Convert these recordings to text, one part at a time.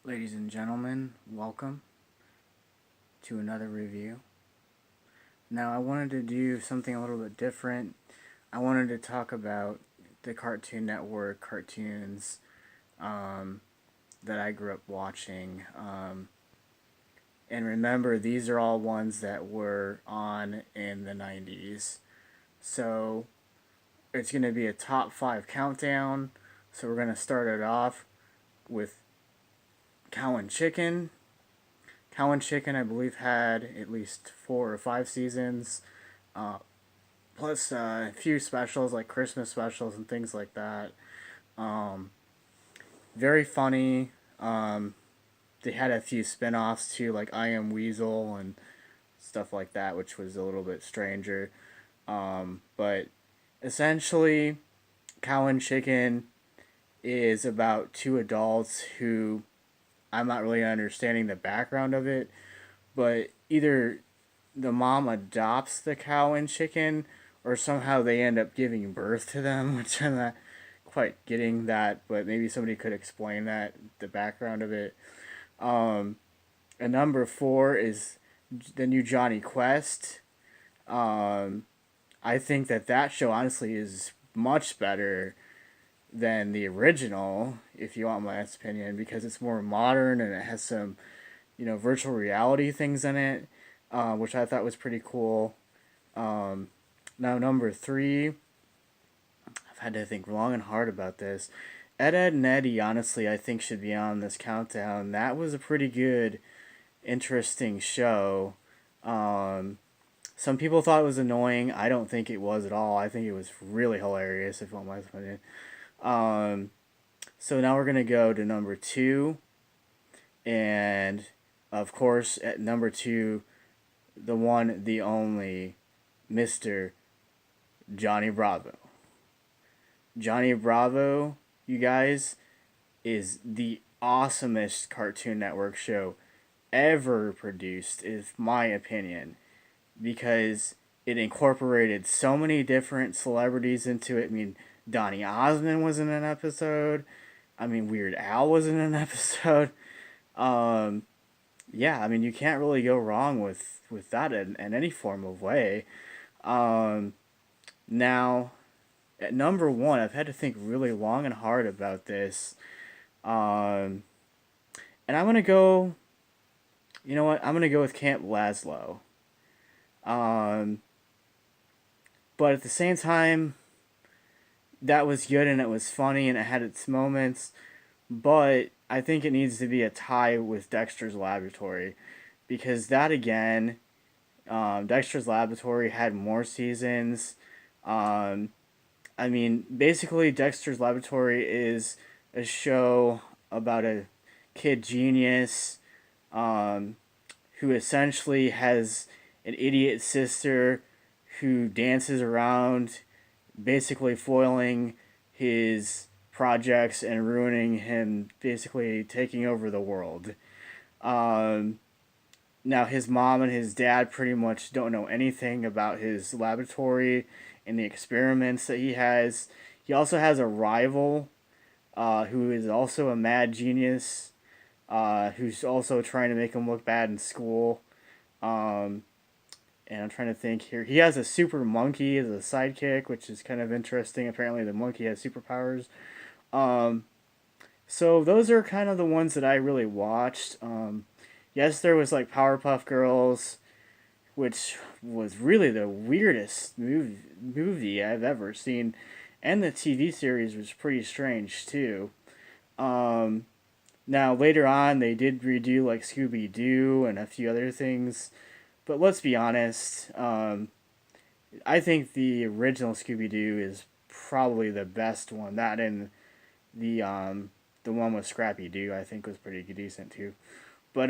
Ladies and gentlemen, welcome to another review. Now, I wanted to do something a little bit different. I wanted to talk about the Cartoon Network cartoons um, that I grew up watching. And remember, these are all ones that were on in the 90s. So, it's going to be a top 5 countdown. So, we're going to start it off with Cow and Chicken. Cow and Chicken, I believe, had at least 4 or 5 seasons, uh, plus a few specials like Christmas specials and things like that. Um, Very funny. They had a few spin offs too, like I Am Weasel and stuff like that, which was a little bit stranger. But essentially, Cow and Chicken is about two adults who I'm not really understanding the background of it, but either the mom adopts the cow and chicken, or somehow they end up giving birth to them, which I'm not quite getting that, but maybe somebody could explain that, the background of it. Um, and number 4 is the new Johnny Quest. Um, I think that show honestly is much better than the original, if you want my honest opinion, because it's more modern and it has some, virtual reality things in it, which I thought was pretty cool. Um, Now, number 3, I've had to think long and hard about this. Ed, and Eddie, honestly, I think should be on this countdown. That was a pretty good, interesting show. Um, some people thought it was annoying. I don't think it was at all. I think it was really hilarious, if you want my opinion. Um, so now we're going to go to number 2. And, of course, at number 2, the one, the only, Mr. Johnny Bravo. Johnny Bravo, you guys, is the awesomest Cartoon Network show ever produced, is my opinion, because it incorporated so many different celebrities into it. I mean, Donny Osmond was in an episode. I mean, Weird Al was in an episode. Um, yeah, I mean, you can't really go wrong with that in any form of way. Um, Now, at number 1, I've had to think really long and hard about this. Um, and I'm going to go, you know what? I'm going to go with Camp Lazlo. Um, but at the same time, that was good and it was funny and it had its moments. But I think it needs to be a tie with Dexter's Laboratory. Because that again, Dexter's Laboratory had more seasons. Um, I mean, basically, Dexter's Laboratory is a show about a kid genius um, who essentially has an idiot sister who dances around, basically foiling his projects and ruining him, basically taking over the world. Um, Now, his mom and his dad pretty much don't know anything about his laboratory and the experiments that he has. He also has a rival who is also a mad genius, who's also trying to make him look bad in school. Um, and I'm trying to think here. He has a super monkey as a sidekick, which is kind of interesting. Apparently, the monkey has superpowers. Um, so those are kind of the ones that I really watched. Yes, there was like Powerpuff Girls, which was really the weirdest movie I've ever seen, and the TV series was pretty strange too. Um, Now later on, they did redo like Scooby Doo and a few other things, but let's be honest. I think the original Scooby Doo is probably the best one. That and the one with Scrappy Doo I think was pretty decent too. But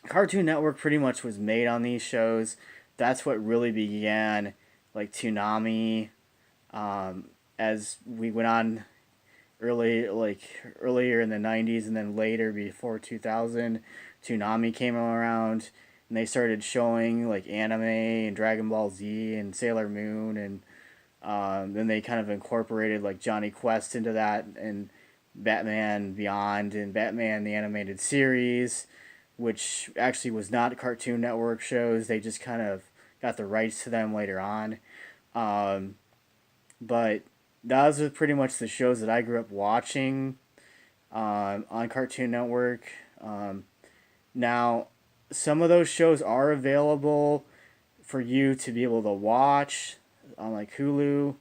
Cartoon Network pretty much was made on these shows. That's what really began like Toonami. As we went on earlier in the 90s and then later before 2000, Toonami came around and they started showing like anime and Dragon Ball Z and Sailor Moon, and then they kind of incorporated like Johnny Quest into that, and Batman Beyond and Batman the Animated Series, which actually was not Cartoon Network shows. They just kind of got the rights to them later on. Um, but those are pretty much the shows that I grew up watching on Cartoon Network. Um, Now, some of those shows are available for you to be able to watch on like Hulu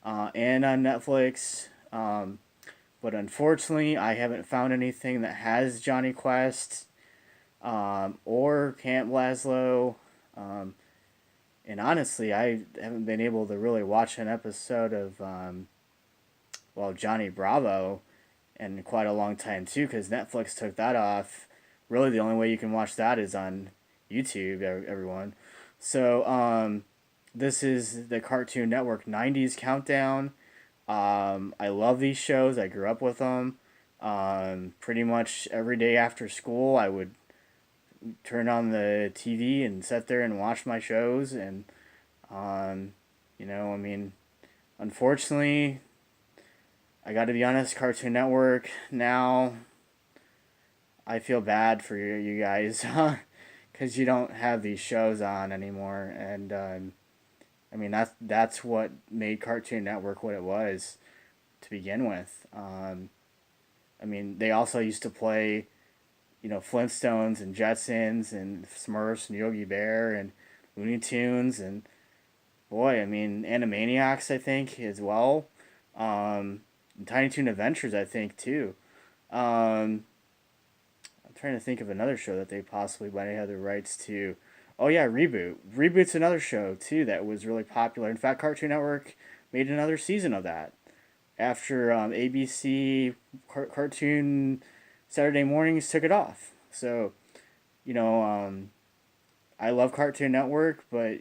and on Netflix. But unfortunately, I haven't found anything that has Johnny Quest or Camp Lazlo. Um, and honestly, I haven't been able to really watch an episode of Johnny Bravo in quite a long time too, because Netflix took that off. Really, the only way you can watch that is on YouTube. Everyone, so this is the Cartoon Network '90s countdown. I love these shows. I grew up with them. Pretty much every day after school, I would turn on the TV and sit there and watch my shows. And um, I mean, unfortunately, I got to be honest. Cartoon Network now, I feel bad for you guys, because you don't have these shows on anymore. And I mean, that's what made Cartoon Network what it was to begin with. I mean, they also used to play, Flintstones and Jetsons and Smurfs and Yogi Bear and Looney Tunes and boy, I mean, Animaniacs, I think, as well. Tiny Toon Adventures, I think, too. Um, I'm trying to think of another show that they possibly might have the rights to. Oh yeah, Reboot. Reboot's another show too that was really popular. In fact, Cartoon Network made another season of that after ABC Cartoon Saturday mornings took it off. So you know, I love Cartoon Network, but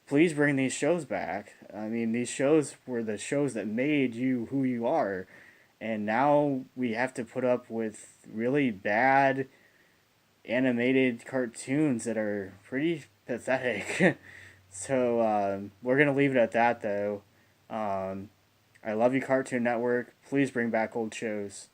please bring these shows back. I mean, these shows were the shows that made you who you are, and now we have to put up with really bad animated cartoons that are pretty pathetic. So we're gonna leave it at that, though. I love you, Cartoon Network. Please bring back old shows.